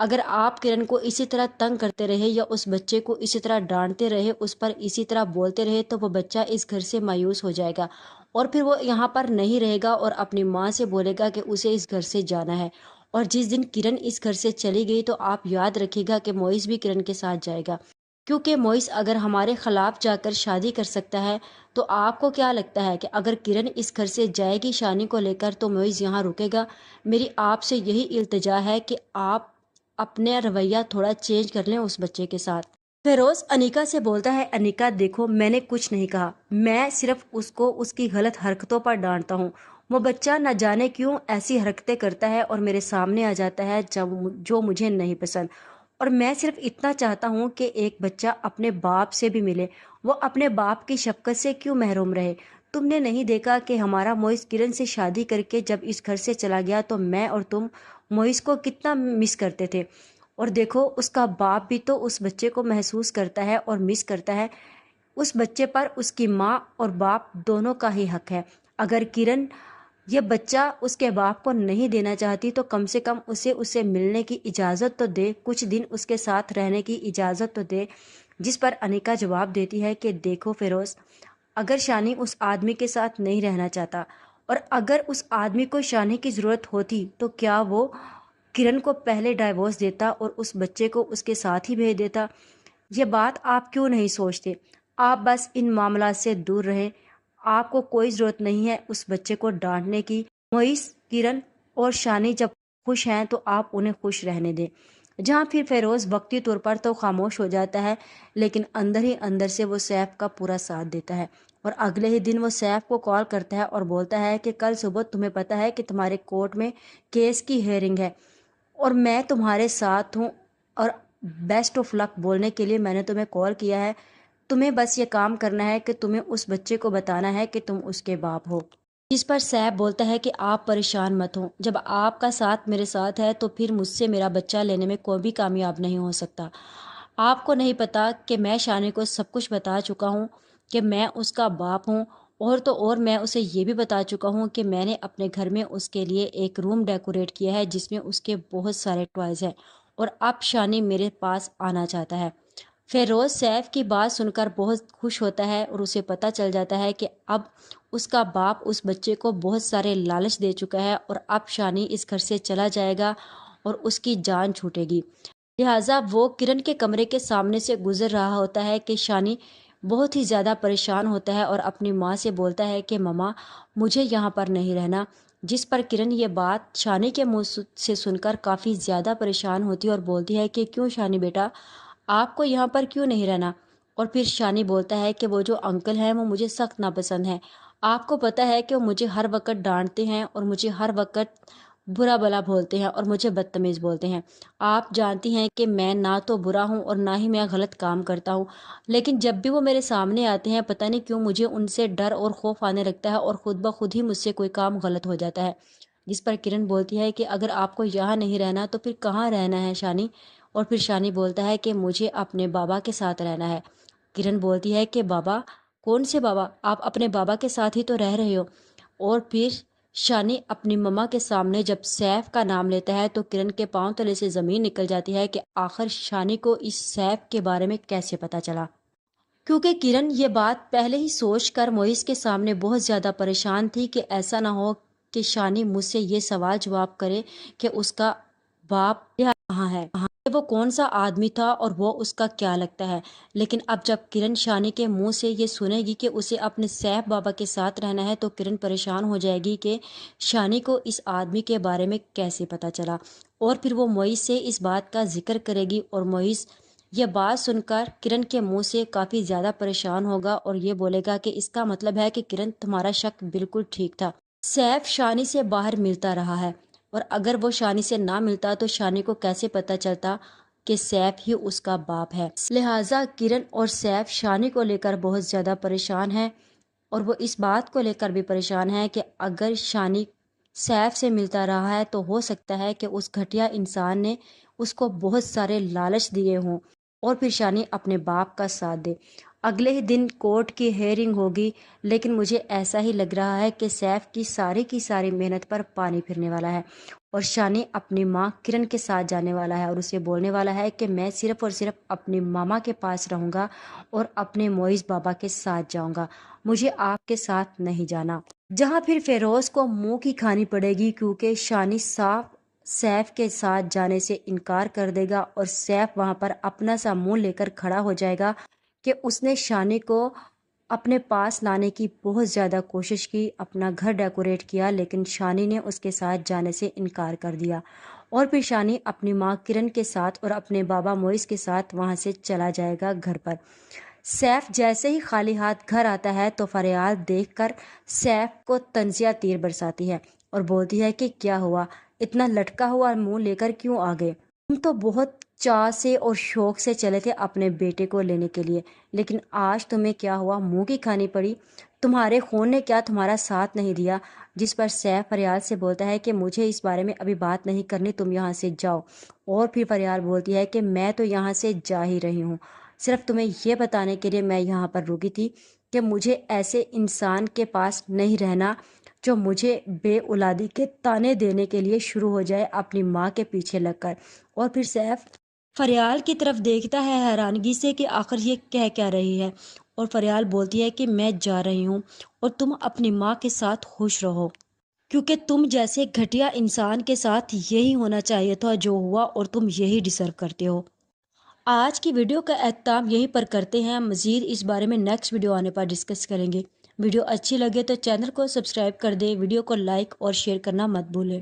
اگر آپ کرن کو اسی طرح تنگ کرتے رہے یا اس بچے کو اسی طرح ڈانٹتے رہے، اس پر اسی طرح بولتے رہے، تو وہ بچہ اس گھر سے مایوس ہو جائے گا اور پھر وہ یہاں پر نہیں رہے گا اور اپنی ماں سے بولے گا کہ اسے اس گھر سے جانا ہے۔ اور جس دن کرن اس گھر سے چلی گئی تو آپ یاد رکھے گا کہ موئز بھی کرن کے ساتھ جائے گا، کیونکہ موئز اگر ہمارے خلاف جا کر شادی کر سکتا ہے تو آپ کو کیا لگتا ہے کہ اگر کرن اس گھر سے جائے گی شانی کو لے کر تو موئز یہاں رکے گا؟ میری آپ سے یہی التجا ہے کہ آپ اپنے رویہ تھوڑا چینج کر لیں اس بچے کے ساتھ۔ فیروز انیکا سے بولتا ہے، انیکا دیکھو میں نے کچھ نہیں کہا، میں صرف اس کو اس کی غلط حرکتوں پر ڈانٹتا ہوں۔ وہ بچہ نہ جانے کیوں ایسی حرکتیں کرتا ہے اور میرے سامنے آ جاتا ہے جو مجھے نہیں پسند، اور میں صرف اتنا چاہتا ہوں کہ ایک بچہ اپنے باپ سے بھی ملے، وہ اپنے باپ کی شفقت سے کیوں محروم رہے؟ تم نے نہیں دیکھا کہ ہمارا موئز کرن سے شادی کر کے جب اس گھر سے چلا گیا تو میں اور تم موئز کو کتنا مس کرتے تھے، اور دیکھو اس کا باپ بھی تو اس بچے کو محسوس کرتا ہے اور مس کرتا ہے۔ اس بچے پر اس کی ماں اور باپ دونوں کا ہی حق ہے۔ اگر کرن یہ بچہ اس کے باپ کو نہیں دینا چاہتی تو کم سے کم اسے ملنے کی اجازت تو دے، کچھ دن اس کے ساتھ رہنے کی اجازت تو دے۔ جس پر انیکا جواب دیتی ہے کہ دیکھو فیروز، اگر شانی اس آدمی کے ساتھ نہیں رہنا چاہتا اور اگر اس آدمی کو شانی کی ضرورت ہوتی تو کیا وہ کرن کو پہلے ڈائیورس دیتا اور اس بچے کو اس کے ساتھ ہی بھیج دیتا؟ یہ بات آپ کیوں نہیں سوچتے؟ آپ بس ان معاملات سے دور رہیں، آپ کو کوئی ضرورت نہیں ہے اس بچے کو ڈانٹنے کی۔ موئز، کرن اور شانی جب خوش ہیں تو آپ انہیں خوش رہنے دیں۔ جہاں پھر فیروز وقتی طور پر تو خاموش ہو جاتا ہے لیکن اندر ہی اندر سے وہ سیف کا پورا ساتھ دیتا ہے، اور اگلے ہی دن وہ سیف کو کال کرتا ہے اور بولتا ہے کہ کل صبح تمہیں پتہ ہے کہ تمہارے کورٹ میں کیس کی ہیئرنگ ہے اور میں تمہارے ساتھ ہوں، اور بیسٹ آف لک بولنے کے لیے میں نے تمہیں کال کیا ہے۔ تمہیں بس یہ کام کرنا ہے کہ تمہیں اس بچے کو بتانا ہے کہ تم اس کے باپ ہو۔ جس پر سیف بولتا ہے کہ آپ پریشان مت ہوں، جب آپ کا ساتھ میرے ساتھ ہے تو پھر مجھ سے میرا بچہ لینے میں کوئی بھی کامیاب نہیں ہو سکتا۔ آپ کو نہیں پتا کہ میں شانی کو سب کچھ بتا چکا ہوں کہ میں اس کا باپ ہوں، اور تو اور میں اسے یہ بھی بتا چکا ہوں کہ میں نے اپنے گھر میں اس کے لیے ایک روم ڈیکوریٹ کیا ہے جس میں اس کے بہت سارے ٹوائز ہیں، اور اب شانی میرے پاس آنا چاہتا ہے۔ فیروز سیف کی بات سن کر بہت خوش ہوتا ہے اور اسے پتہ چل جاتا ہے کہ اب اس کا باپ اس بچے کو بہت سارے لالچ دے چکا ہے اور اب شانی اس گھر سے چلا جائے گا اور اس کی جان چھوٹے گی۔ لہٰذا وہ کرن کے کمرے کے سامنے سے گزر رہا ہوتا ہے کہ شانی بہت ہی زیادہ پریشان ہوتا ہے اور اپنی ماں سے بولتا ہے کہ مما مجھے یہاں پر نہیں رہنا، جس پر کرن یہ بات شانی کے منہ سے سن کر کافی زیادہ پریشان ہوتی ہے اور بولتی ہے کہ کیوں شانی بیٹا، آپ کو یہاں پر کیوں نہیں رہنا؟ اور پھر شانی بولتا ہے کہ وہ جو انکل ہیں وہ مجھے سخت ناپسند ہیں، آپ کو پتہ ہے کہ وہ مجھے ہر وقت ڈانٹتے ہیں اور مجھے ہر وقت برا بلا بولتے ہیں اور مجھے بدتمیز بولتے ہیں۔ آپ جانتی ہیں کہ میں نہ تو برا ہوں اور نہ ہی میں غلط کام کرتا ہوں، لیکن جب بھی وہ میرے سامنے آتے ہیں پتہ نہیں کیوں مجھے ان سے ڈر اور خوف آنے لگتا ہے اور خود بخود ہی مجھ سے کوئی کام غلط ہو جاتا ہے۔ جس پر کرن بولتی ہے کہ اگر آپ کو یہاں نہیں رہنا تو پھر کہاں رہنا ہے شانی؟ اور پھر شانی بولتا ہے کہ مجھے اپنے بابا کے ساتھ رہنا ہے۔ کرن بولتی ہے کہ بابا؟ کون سے بابا؟ آپ اپنے بابا کے ساتھ ہی تو رہ رہے ہو۔ اور پھر شانی اپنی مما کے سامنے جب سیف کا نام لیتا ہے تو کرن کے پاؤں تلے سے زمین نکل جاتی ہے کہ آخر شانی کو اس سیف کے بارے میں کیسے پتہ چلا، کیونکہ کرن یہ بات پہلے ہی سوچ کر موئز کے سامنے بہت زیادہ پریشان تھی کہ ایسا نہ ہو کہ شانی مجھ سے یہ سوال جواب کرے کہ اس کا باپ کہاں ہے، وہ کون سا آدمی تھا اور وہ اس کا کیا لگتا ہے۔ لیکن اب جب کرن شانی کے منہ سے یہ سنے گی کہ اسے اپنے سیف بابا کے ساتھ رہنا ہے تو کرن پریشان ہو جائے گی کہ شانی کو اس آدمی کے بارے میں کیسے پتہ چلا، اور پھر وہ موئز سے اس بات کا ذکر کرے گی اور موئز یہ بات سن کر کرن کے منہ سے کافی زیادہ پریشان ہوگا اور یہ بولے گا کہ اس کا مطلب ہے کہ کرن تمہارا شک بالکل ٹھیک تھا، سیف شانی سے باہر ملتا رہا ہے، اور اگر وہ شانی سے نہ ملتا تو شانی کو کیسے پتہ چلتا کہ سیف ہی اس کا باپ ہے۔ لہٰذا کرن اور سیف شانی کو لے کر بہت زیادہ پریشان ہیں، اور وہ اس بات کو لے کر بھی پریشان ہے کہ اگر شانی سیف سے ملتا رہا ہے تو ہو سکتا ہے کہ اس گھٹیا انسان نے اس کو بہت سارے لالچ دیے ہوں اور پھر شانی اپنے باپ کا ساتھ دے۔ اگلے ہی دن کورٹ کی ہیئرنگ ہوگی، لیکن مجھے ایسا ہی لگ رہا ہے کہ سیف کی ساری محنت پر پانی پھرنے والا ہے اور شانی اپنی ماں کرن کے ساتھ جانے والا ہے اور اسے بولنے والا ہے کہ میں صرف اور صرف اپنی ماما کے پاس رہوں گا اور اپنے معیز بابا کے ساتھ جاؤں گا، مجھے آپ کے ساتھ نہیں جانا۔ جہاں پھر فیروز کو منہ کی کھانی پڑے گی کیونکہ شانی سیف کے ساتھ جانے سے انکار کر دے گا اور سیف وہاں پر اپنا سا منہ لے کر کھڑا ہو جائے گا کہ اس نے شانی کو اپنے پاس لانے کی بہت زیادہ کوشش کی، اپنا گھر ڈیکوریٹ کیا، لیکن شانی نے اس کے ساتھ جانے سے انکار کر دیا اور پھر شانی اپنی ماں کرن کے ساتھ اور اپنے بابا معیز کے ساتھ وہاں سے چلا جائے گا گھر پر۔ سیف جیسے ہی خالی ہاتھ گھر آتا ہے تو فریال دیکھ کر سیف کو طنزیہ تیر برساتی ہے اور بولتی ہے کہ کیا ہوا، اتنا لٹکا ہوا منہ لے کر کیوں آ گئے؟ تم تو بہت چاہ سے اور شوق سے چلے تھے اپنے بیٹے کو لینے کے لیے، لیکن آج تمہیں کیا ہوا، منہ کی کھانی پڑی؟ تمہارے خون نے کیا تمہارا ساتھ نہیں دیا؟ جس پر سیف فریال سے بولتا ہے کہ مجھے اس بارے میں ابھی بات نہیں کرنی، تم یہاں سے جاؤ۔ اور پھر فریال بولتی ہے کہ میں تو یہاں سے جا ہی رہی ہوں، صرف تمہیں یہ بتانے کے لیے میں یہاں پر رکی تھی کہ مجھے ایسے انسان کے پاس نہیں رہنا جو مجھے بے اولادی کے طعنے دینے کے لیے شروع ہو جائے اپنی ماں کے پیچھے لگ کر۔ اور پھر سیف فریال کی طرف دیکھتا ہے حیرانگی سے کہ آخر یہ کہہ کیا رہی ہے، اور فریال بولتی ہے کہ میں جا رہی ہوں اور تم اپنی ماں کے ساتھ خوش رہو، کیونکہ تم جیسے گھٹیا انسان کے ساتھ یہی ہونا چاہیے تھا جو ہوا، اور تم یہی ڈیزرو کرتے ہو۔ آج کی ویڈیو کا اختتام یہیں پر کرتے ہیں، مزید اس بارے میں نیکسٹ ویڈیو آنے پر ڈسکس کریں گے۔ ویڈیو اچھی لگے تو چینل کو سبسکرائب کر دیں، ویڈیو کو لائک اور شیئر کرنا مت بھولیں۔